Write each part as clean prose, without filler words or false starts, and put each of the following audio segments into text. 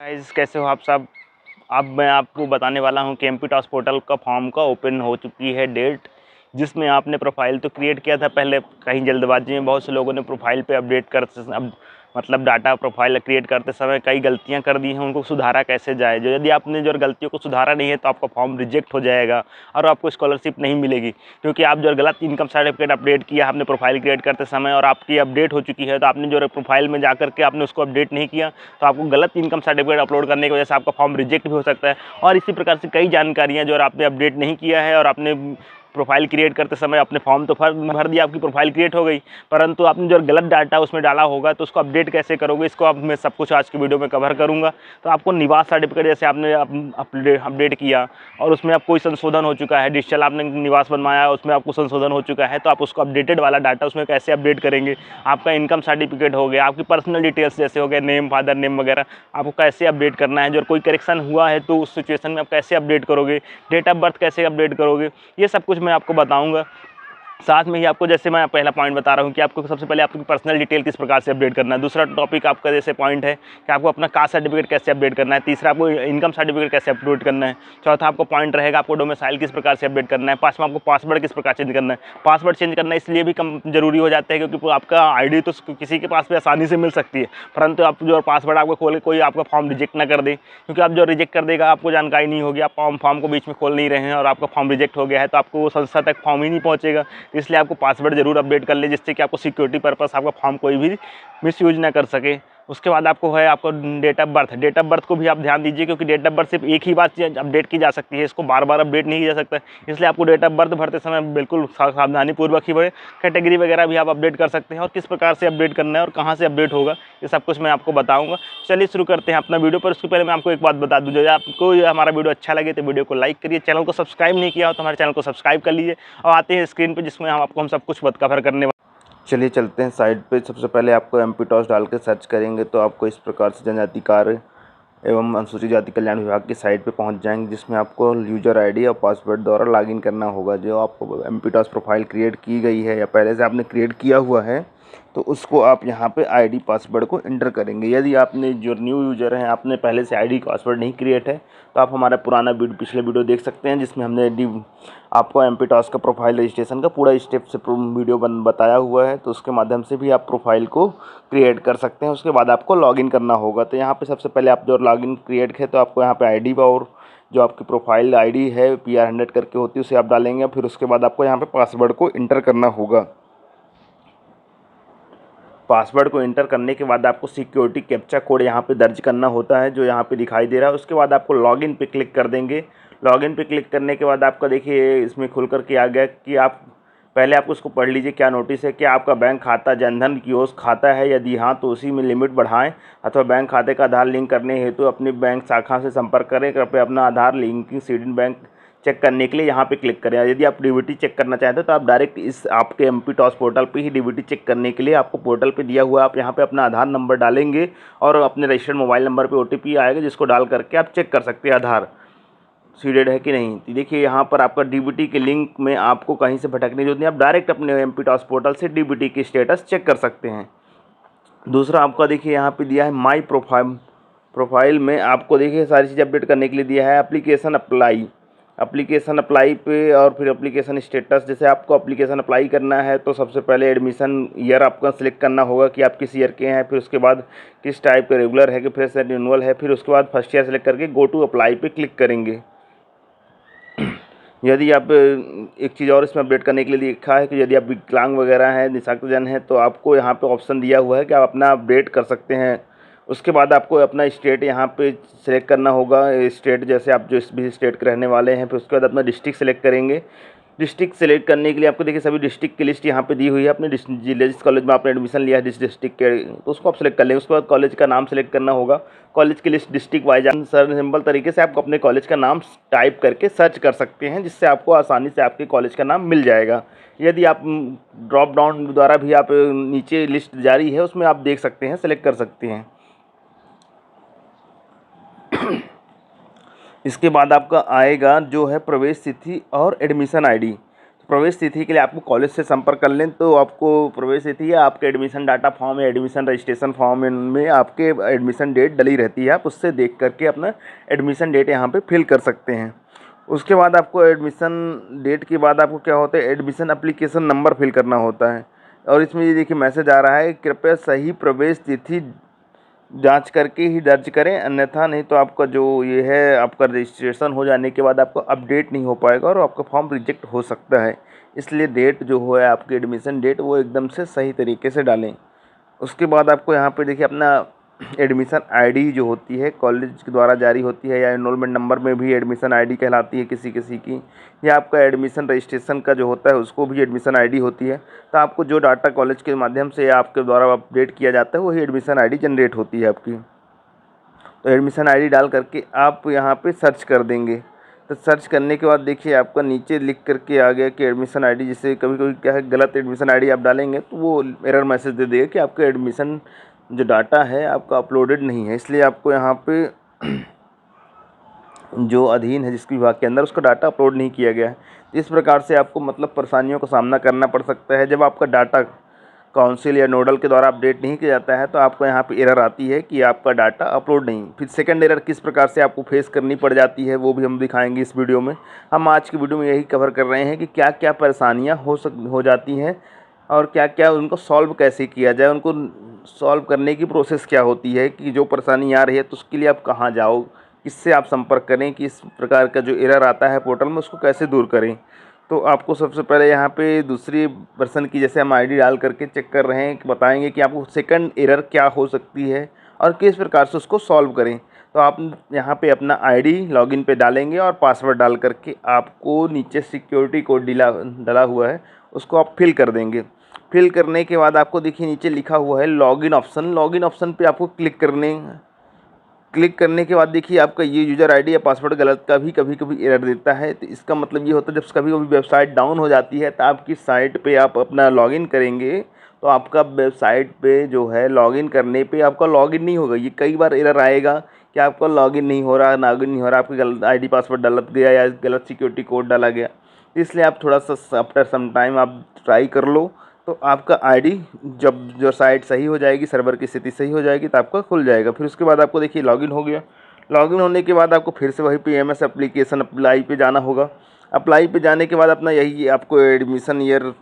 Guys, कैसे हो आप सब। अब मैं आपको बताने वाला हूं कि एमपीटॉस पोर्टल का फॉर्म का ओपन हो चुकी है डेट, जिसमें आपने प्रोफाइल तो क्रिएट किया था पहले। कहीं जल्दबाजी में बहुत से लोगों ने प्रोफाइल पे अपडेट करते मतलब डाटा प्रोफाइल क्रिएट करते समय कई गलतियां कर दी हैं। उनको सुधारा कैसे जाए। जो यदि आपने जो गलतियों को सुधारा नहीं है तो आपका फॉर्म रिजेक्ट हो जाएगा और आपको स्कॉलरशिप नहीं मिलेगी, क्योंकि आप जो गलत इनकम सर्टिफिकेट अपडेट किया आपने प्रोफाइल क्रिएट करते समय और आपकी अपडेट हो चुकी है, तो आपने जो प्रोफाइल में जाकर के आपने उसको अपडेट नहीं किया, तो आपको गलत इनकम सर्टिफिकेट अपलोड करने की वजह से आपका फॉर्म रिजेक्ट भी हो सकता है। और इसी प्रकार से कई जानकारियां जो आपने अपडेट नहीं किया है और आपने प्रोफाइल क्रिएट करते समय अपने फॉर्म तो भर दिया, आपकी प्रोफाइल क्रिएट हो गई, परंतु आपने जो गलत डाटा उसमें डाला होगा तो उसको अपडेट कैसे करोगे, इसको अब मैं सब कुछ आज की वीडियो में कवर करूंगा। तो आपको निवास सर्टिफिकेट जैसे आपने अपडेट किया और उसमें आप कोई संशोधन हो चुका है, डिजिटल आपने निवास बनवाया उसमें आपको संशोधन हो चुका है, तो आप उसको अपडेटेड वाला डाटा उसमें कैसे अपडेट करेंगे। आपका इनकम सर्टिफिकेट हो गया, आपकी पर्सनल डिटेल्स जैसे हो गए, नेम, फादर नेम वगैरह, आपको कैसे अपडेट करना है। जो कोई करेक्शन हुआ है तो उस सिचुएशन में आप कैसे अपडेट करोगे, डेट ऑफ बर्थ कैसे अपडेट करोगे, ये सब कुछ मैं आपको बताऊंगा। साथ में ही आपको जैसे मैं पहला पॉइंट बता रहा हूँ कि आपको सबसे पहले आपकी पर्सनल डिटेल किस प्रकार से अपडेट करना है। दूसरा टॉपिक आपका जैसे पॉइंट है कि आपको अपना कास्ट सर्टिफिकेट कैसे अपडेट करना है। तीसरा आपको इनकम सर्टिफिकेट कैसे अपलोड करना है। चौथा आपको पॉइंट रहेगा आपको डोमिसाइल किस प्रकार से अपडेट करना है। पांचवा आपको पासवर्ड किस प्रकार चेंज करना है। पासवर्ड चेंज करना इसलिए भी कम जरूरी हो जाता है क्योंकि आपका आईडी तो किसी के पास भी आसानी से मिल सकती है, परंतु आप जो पासवर्ड आपको खोल के कोई आपका फॉर्म रिजेक्ट ना कर दे, क्योंकि आप जो रिजेक्ट कर देगा आपको जानकारी नहीं होगी, आप फॉर्म को बीच में खोल नहीं रहे हैं और आपका फॉर्म रिजेक्ट हो गया है तो आपको वो संस्था तक फॉर्म ही नहीं पहुंचेगा। इसलिए आपको पासवर्ड जरूर अपडेट कर ले, जिससे कि आपको सिक्योरिटी पर्पस आपका फॉर्म कोई भी मिसयूज ना कर सके। उसके बाद आपको है आपको date of birth. Date of birth को भी आप ध्यान दीजिए, क्योंकि डेट ऑफ बर्थ सिर्फ एक ही बार अपडेट की जा सकती है, इसको बार बार अपडेट नहीं किया जा सकता। इसलिए आपको डेट ऑफ बर्थ भरते समय बिल्कुल सावधानी पूर्वक ही भरें। कैटेगरी वगैरह भी आप अपडेट कर सकते हैं और किस प्रकार से अपडेट करना है और कहाँ से अपडेट होगा, ये सब कुछ मैं आपको बताऊंगा। चलिए शुरू करते हैं अपना वीडियो। पर उसके पहले मैं आपको एक बात बता दूं, जो आपको हमारा वीडियो अच्छा लगे तो वीडियो को लाइक करिए, चैनल को सब्सक्राइब नहीं किया हो तो हमारे चैनल को सब्सक्राइब कर लीजिए। और आते हैं स्क्रीन पर जिसमें हम सब कुछ कवर करने। चलिए चलते हैं साइट पे। सबसे पहले आपको एमपीटॉस डाल के सर्च करेंगे तो आपको इस प्रकार से जनजाति कार्य एवं अनुसूचित जाति कल्याण विभाग की साइट पे पहुंच जाएंगे, जिसमें आपको यूजर आईडी और पासवर्ड द्वारा लॉगिन करना होगा। जो आपको एमपीटॉस प्रोफाइल क्रिएट की गई है या पहले से आपने क्रिएट किया हुआ है तो उसको आप यहाँ पे आईडी पासवर्ड को इंटर करेंगे। यदि आपने जो न्यू यूज़र हैं आपने पहले से आईडी पासवर्ड नहीं क्रिएट है तो आप हमारा पुराना पिछले वीडियो देख सकते हैं, जिसमें हमने आपको एमपीटॉस का प्रोफाइल रजिस्ट्रेशन का पूरा स्टेप से वीडियो बताया हुआ है, तो उसके माध्यम से भी आप प्रोफाइल को क्रिएट कर सकते हैं। उसके बाद आपको लॉगिन करना होगा। तो यहाँ पे सबसे पहले आप जो लॉगिन क्रिएट है तो आपको यहाँ पे आईडी और जो आपकी प्रोफाइल आईडी है PR100 करके होती है उसे आप डालेंगे। फिर उसके बाद आपको यहाँ पे पासवर्ड को इंटर करना होगा। पासवर्ड को इंटर करने के बाद आपको सिक्योरिटी कैप्चा कोड यहाँ पे दर्ज करना होता है, जो यहाँ पे दिखाई दे रहा है। उसके बाद आपको लॉगिन पे क्लिक कर देंगे। लॉगिन पे क्लिक करने के बाद आपका देखिए इसमें खुल कर के आ गया कि आप पहले आप उसको पढ़ लीजिए क्या नोटिस है। क्या आपका बैंक खाता जनधन कियोस्क खाता है? यदि हाँ तो उसी में लिमिट बढ़ाएं, अथवा बैंक खाते का आधार लिंक करने हेतु अपनी बैंक शाखा से संपर्क करें। कृपया अपना आधार लिंकिंग सीडिंग बैंक चेक करने के लिए यहाँ पे क्लिक करें। यदि आप डीबीटी चेक करना चाहते हैं तो आप डायरेक्ट इस आपके एमपीटॉस पोर्टल पे ही डीबीटी चेक करने के लिए आपको पोर्टल पे दिया हुआ आप यहाँ पे अपना आधार नंबर डालेंगे और अपने रजिस्टर्ड मोबाइल नंबर पे OTP आएगा, जिसको डाल करके आप चेक कर सकते हैं आधार सीडेड है कि नहीं। तो देखिए यहाँ पर आपका डीबीटी के लिंक में आपको कहीं से भटकने की जरूरत नहीं, आप डायरेक्ट अपने एमपीटॉस पोर्टल से डीबीटी की स्टेटस चेक कर सकते हैं। दूसरा आपका देखिए यहाँ पे दिया है माई प्रोफाइल में आपको देखिए सारी चीज़ अपडेट करने के लिए दिया है एप्लीकेशन अप्लाई पे, और फिर एप्लीकेशन स्टेटस। जैसे आपको एप्लीकेशन अप्लाई करना है तो सबसे पहले एडमिशन ईयर आपका सिलेक्ट करना होगा कि आप किस ईयर के हैं। फिर उसके बाद किस टाइप का रेगुलर है कि फ्रेश है रिन्यूअल है। फिर उसके बाद फर्स्ट ईयर सेलेक्ट करके गो टू अप्लाई पे क्लिक करेंगे। यदि आप एक चीज़ और इसमें अपडेट करने के लिए लिखा है कि यदि आप विकलांग वगैरह हैं, निःशक्तजन हैं, तो आपको यहाँ पे ऑप्शन दिया हुआ है कि आप अपना अपडेट कर सकते हैं। उसके बाद आपको अपना स्टेट यहाँ पे सिलेक्ट करना होगा। स्टेट जैसे आप जो भी स्टेट के रहने वाले हैं। फिर उसके बाद अपना डिस्ट्रिक्ट सेलेक्ट करेंगे। डिस्ट्रिक्ट सेलेक्ट करने के लिए आपको देखिए सभी डिस्ट्रिक्ट की लिस्ट यहाँ पे दी हुई है। अपने जिले जिस कॉलेज में आपने एडमिशन लिया है जिस डिस्ट्रिक्ट के, तो उसको आप सेलेक्ट कर लेंगे। उसके बाद कॉलेज का नाम सेलेक्ट करना होगा। कॉलेज की list district wise sir simple तरीके से आपको अपने कॉलेज का नाम टाइप करके सर्च कर सकते हैं, जिससे आपको आसानी से आपके कॉलेज का नाम मिल जाएगा। यदि आप ड्रॉप डाउन द्वारा भी आप नीचे लिस्ट जारी है उसमें आप देख सकते हैं, सेलेक्ट कर सकते हैं। इसके बाद आपका आएगा जो है प्रवेश तिथि और एडमिशन आईडी। प्रवेश तिथि के लिए आपको कॉलेज से संपर्क कर लें तो आपको प्रवेश तिथि या आपके एडमिशन डाटा फॉर्म या एडमिशन रजिस्ट्रेशन फॉर्म में आपके एडमिशन डेट डली रहती है। आप उससे देख करके अपना एडमिशन डेट यहाँ पे फिल कर सकते हैं। उसके बाद आपको एडमिशन डेट के बाद आपको क्या होता है, एडमिशन एप्लीकेशन नंबर फिल करना होता है। और इसमें ये देखिए मैसेज आ रहा है, कृपया सही प्रवेश तिथि जांच करके ही दर्ज करें, अन्यथा नहीं तो आपका जो ये है आपका रजिस्ट्रेशन हो जाने के बाद आपका अपडेट नहीं हो पाएगा और आपका फॉर्म रिजेक्ट हो सकता है। इसलिए डेट जो है आपकी एडमिशन डेट वो एकदम से सही तरीके से डालें। उसके बाद आपको यहाँ पे देखिए अपना एडमिशन आईडी जो होती है कॉलेज के द्वारा जारी होती है, या एनरोलमेंट नंबर में भी एडमिशन आईडी कहलाती है किसी किसी की, या आपका एडमिशन रजिस्ट्रेशन का जो होता है उसको भी एडमिशन आईडी होती है। तो आपको जो डाटा कॉलेज के माध्यम से आपके द्वारा अपडेट किया जाता है वही एडमिशन आईडी जनरेट होती है आपकी। तो एडमिशन आईडी डाल करके आप यहाँ पे सर्च कर देंगे। तो सर्च करने के बाद देखिए आपका नीचे लिख करके आ गया कि एडमिशन आईडी, जैसे कभी कभी क्या है गलत एडमिशन आईडी आप डालेंगे तो वो एरर मैसेज दे देगा कि आपका एडमिशन जो डाटा है आपका अपलोडेड नहीं है। इसलिए आपको यहाँ पे जो अधीन है जिसके विभाग के अंदर उसका डाटा अपलोड नहीं किया गया है। इस प्रकार से आपको मतलब परेशानियों का सामना करना पड़ सकता है। जब आपका डाटा काउंसिल या नोडल के द्वारा अपडेट नहीं किया जाता है तो आपको यहाँ पे एरर आती है कि आपका डाटा अपलोड नहीं। फिर सेकंड एरर किस प्रकार से आपको फेस करनी पड़ जाती है वो भी हम दिखाएंगे इस वीडियो में। हम आज की वीडियो में यही कवर कर रहे हैं कि क्या क्या परेशानियाँ हो जाती हैं और क्या क्या उनको सॉल्व कैसे किया जाए, उनको सॉल्व करने की प्रोसेस क्या होती है, कि जो परेशानी आ रही है तो उसके लिए आप कहाँ जाओ, किससे आप संपर्क करें, कि इस प्रकार का जो एरर आता है पोर्टल में उसको कैसे दूर करें। तो आपको सबसे पहले यहाँ पे दूसरी पर्सन की जैसे हम आईडी डाल करके चेक कर रहे हैं कि बताएंगे कि आपको सेकंड एरर क्या हो सकती है और किस प्रकार से उसको सॉल्व करें। तो आप यहाँ पे अपना आईडी लॉगिन पे डालेंगे और पासवर्ड डाल करके आपको नीचे सिक्योरिटी कोड डला हुआ है उसको आप फिल कर देंगे। फिल करने के बाद आपको देखिए नीचे लिखा हुआ है लॉगिन ऑप्शन। लॉगिन ऑप्शन पे आपको क्लिक करने के बाद देखिए आपका ये यूज़र आईडी या पासवर्ड गलत का भी कभी कभी एरर देता है। तो इसका मतलब ये होता है जब कभी कभी वेबसाइट डाउन हो जाती है तो आपकी साइट पे आप अपना लॉगिन करेंगे तो आपका वेबसाइट पे जो है लॉगिन करने पे आपका लॉगिन नहीं होगा। ये कई बार एरर आएगा कि आपका लॉगिन नहीं हो रहा, आपकी गलत आईडी पासवर्ड गलत गया या गलत सिक्योरिटी कोड डाला गया। इसलिए आप थोड़ा सा आफ्टर सम टाइम आप ट्राई कर लो तो आपका आईडी जब जो साइट सही हो जाएगी, सर्वर की स्थिति सही हो जाएगी तो आपका खुल जाएगा। फिर उसके बाद आपको देखिए लॉगिन हो गया। लॉगिन होने के बाद आपको फिर से वही PMS एप्लीकेशन अप्लाई पे जाना होगा। अप्लाई पे जाने के बाद अपना यही आपको एडमिशन ईयर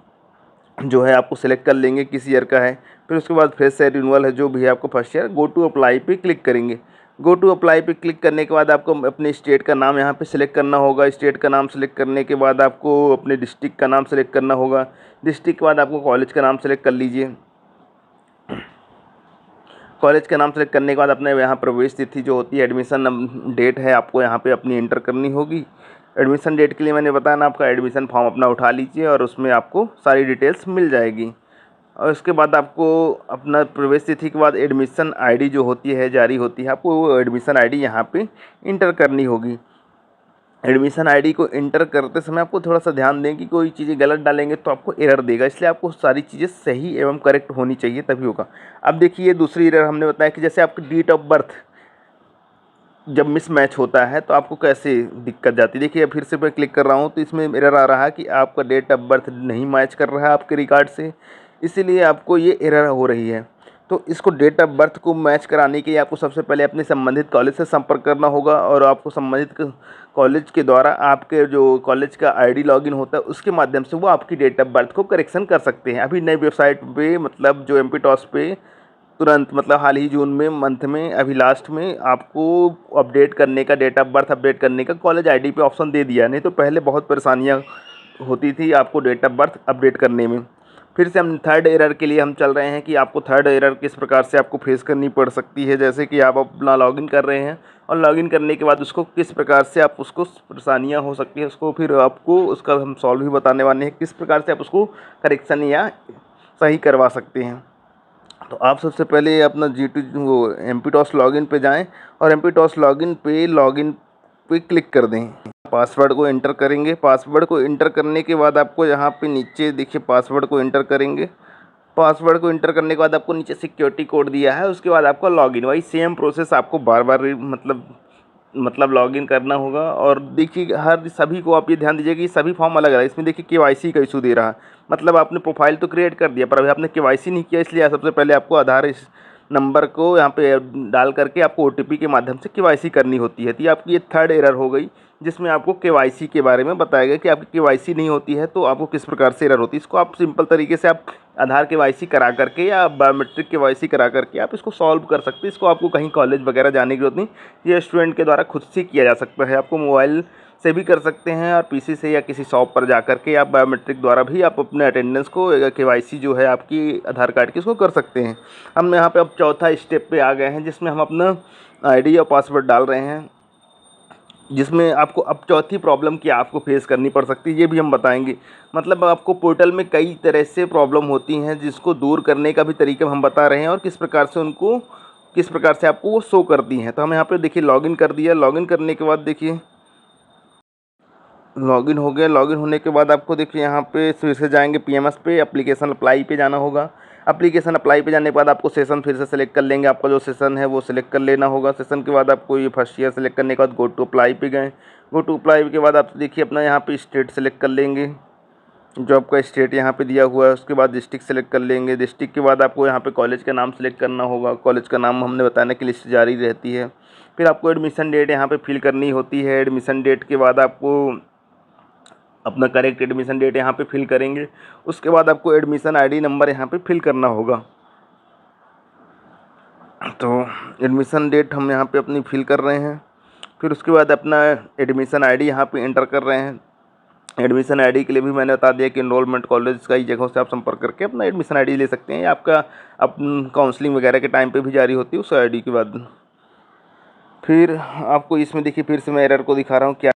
जो है आपको सेलेक्ट कर लेंगे किस ईयर का है। फिर उसके बाद फिर से रिन्यूअल है जो भी है आपको first year, go to apply पे क्लिक करेंगे। गो टू अप्लाई पे क्लिक करने के बाद आपको अपने स्टेट का नाम यहाँ पे सिलेक्ट करना होगा। स्टेट का नाम सेलेक्ट करने के बाद आपको अपने डिस्ट्रिक्ट का नाम सेलेक्ट करना होगा। डिस्ट्रिक्ट के बाद आपको कॉलेज का नाम सेलेक्ट कर लीजिए। कॉलेज का नाम सेलेक्ट करने के बाद अपने यहाँ प्रवेश तिथि जो होती है एडमिशन डेट है आपको यहाँ पे अपनी एंटर करनी होगी। एडमिशन डेट के लिए मैंने बताया ना, आपका एडमिशन फॉर्म अपना उठा लीजिए और उसमें आपको सारी डिटेल्स मिल जाएगी। और उसके बाद आपको अपना प्रवेश तिथि के बाद एडमिशन आईडी जो होती है जारी होती है, आपको वो एडमिशन आईडी यहाँ पे इंटर करनी होगी। एडमिशन आईडी को इंटर करते समय आपको थोड़ा सा ध्यान दें कि कोई चीज़ें गलत डालेंगे तो आपको एरर देगा, इसलिए आपको सारी चीज़ें सही एवं करेक्ट होनी चाहिए तभी होगा। अब देखिए दूसरी एरर हमने बताया कि जैसे आपकी डेट ऑफ बर्थ जब मिसमैच होता है तो आपको कैसे दिक्कत जाती है। देखिए फिर से मैं क्लिक कर रहा हूँ तो इसमें एरर आ रहा है कि आपका डेट ऑफ बर्थ नहीं मैच कर रहा है आपके रिकॉर्ड से, इसीलिए आपको ये एरर हो रही है। तो इसको डेट ऑफ बर्थ को मैच कराने के लिए आपको सबसे पहले अपने संबंधित कॉलेज से संपर्क करना होगा और आपको संबंधित कॉलेज के द्वारा आपके जो कॉलेज का आईडी लॉगिन होता है उसके माध्यम से वो आपकी डेट ऑफ बर्थ को करेक्शन कर सकते हैं। अभी नई वेबसाइट पे मतलब जो MPTOS पे तुरंत मतलब हाल ही जून में मंथ में अभी लास्ट में आपको अपडेट करने का डेट ऑफ बर्थ अपडेट करने का कॉलेज आईडी पे ऑप्शन दे दिया। नहीं तो पहले बहुत परेशानियां होती थी आपको डेट ऑफ बर्थ अपडेट करने में। फिर से हम थर्ड एरर के लिए हम चल रहे हैं कि आपको थर्ड एरर किस प्रकार से आपको फेस करनी पड़ सकती है। जैसे कि आप अपना लॉगिन कर रहे हैं और लॉगिन करने के बाद उसको किस प्रकार से आप उसको परेशानियाँ हो सकती है उसको फिर आपको उसका हम सॉल्व भी बताने वाले हैं, किस प्रकार से आप उसको करेक्शन या सही करवा सकते हैं। तो आप सबसे पहले अपना वो MPTOS लॉगिन पे जाएं और MPTOS लॉगिन पे क्लिक कर दें। पासवर्ड को एंटर करेंगे। पासवर्ड को एंटर करने के बाद आपको यहाँ पे नीचे देखिए पासवर्ड को एंटर करेंगे। पासवर्ड को एंटर करने के बाद आपको नीचे सिक्योरिटी कोड दिया है, उसके बाद आपका लॉगिन। वही सेम प्रोसेस आपको बार बार मतलब मतलब लॉगिन करना होगा। और देखिए हर सभी को आप ये ध्यान दीजिए कि सभी फॉर्म अलग अलग है। इसमें देखिए केवाईसी का इशू दे रहा है, मतलब आपने प्रोफाइल तो क्रिएट कर दिया पर अभी आपने केवाईसी नहीं किया, इसलिए सबसे पहले आपको आधार इस नंबर को यहाँ पे डाल करके आपको ओटीपी के माध्यम से केवाईसी करनी होती है। तो ये आपकी ये थर्ड एरर हो गई, जिसमें आपको केवाईसी के बारे में बताया गया कि आपकी केवाईसी नहीं होती है तो आपको किस प्रकार से एरर होती है। इसको आप सिंपल तरीके से आप आधार केवाईसी करा करके या बायोमेट्रिक केवाईसी करा करके आप इसको सॉल्व कर सकते हैं। इसको आपको कहीं कॉलेज वगैरह जाने की जरूरत नहीं, ये स्टूडेंट के द्वारा खुद से किया जा सकता है। आपको मोबाइल से भी कर सकते हैं और पीसी से या किसी शॉप पर जा करके आप बायोमेट्रिक द्वारा भी आप अपने अटेंडेंस को केवाईसी जो है आपकी आधार कार्ड की उसको कर सकते हैं। हम यहाँ पे अब चौथा स्टेप पे आ गए हैं, जिसमें हम अपना आईडी और पासवर्ड डाल रहे हैं, जिसमें आपको अब चौथी प्रॉब्लम क्या आपको फेस करनी पड़ सकती है ये भी हम बताएंगे। मतलब आपको पोर्टल में कई तरह से प्रॉब्लम होती हैं, जिसको दूर करने का भी तरीका हम बता रहे हैं और किस प्रकार से आपको वो शो करती हैं। तो हम यहाँ पे देखिए लॉगिन कर दिया। लॉगिन करने के बाद देखिए लॉगिन हो गया। लॉगिन होने के बाद आपको देखिए यहाँ पे फिर से जाएंगे पीएमएस पे, एप्लीकेशन अप्लाई पे जाना होगा। एप्लीकेशन अप्लाई पे जाने के बाद आपको सेशन फिर से सेलेक्ट कर लेंगे, आपका जो सेशन है वो सिलेक्ट कर लेना होगा। सेशन के बाद आपको ये फर्स्ट ईयर सेलेक्ट करने के बाद गो टू अप्लाई पे गए। गो टू अप्लाई के बाद आप देखिए अपना यहाँ पे स्टेट सेलेक्ट कर लेंगे, जो आपका स्टेट यहाँ पे दिया हुआ है। उसके बाद डिस्ट्रिक्ट सेलेक्ट कर लेंगे। डिस्ट्रिक्ट के बाद आपको यहाँ पे कॉलेज का नाम सेलेक्ट करना होगा। कॉलेज का नाम हमने बताने की लिस्ट जारी रहती है। फिर आपको एडमिशन डेट यहाँ पे फिल करनी होती है। एडमिशन डेट के बाद आपको अपना करेक्ट एडमिशन डेट यहाँ पे फिल करेंगे। उसके बाद आपको एडमिशन आईडी नंबर यहाँ पे फिल करना होगा। तो एडमिशन डेट हम यहाँ पे अपनी फिल कर रहे हैं। फिर उसके बाद अपना एडमिशन आईडी यहाँ पे एंटर कर रहे हैं। एडमिशन आईडी के लिए भी मैंने बता दिया कि एनरोलमेंट कॉलेज कई जगहों से आप संपर्क करके अपना एडमिशन आईडी ले सकते हैं, या आपका काउंसलिंग वगैरह के टाइम पे भी जारी होती है उस आईडी के बाद। फिर आपको इसमें देखिए फिर से मैं एरर को दिखा रहा हूँ क्या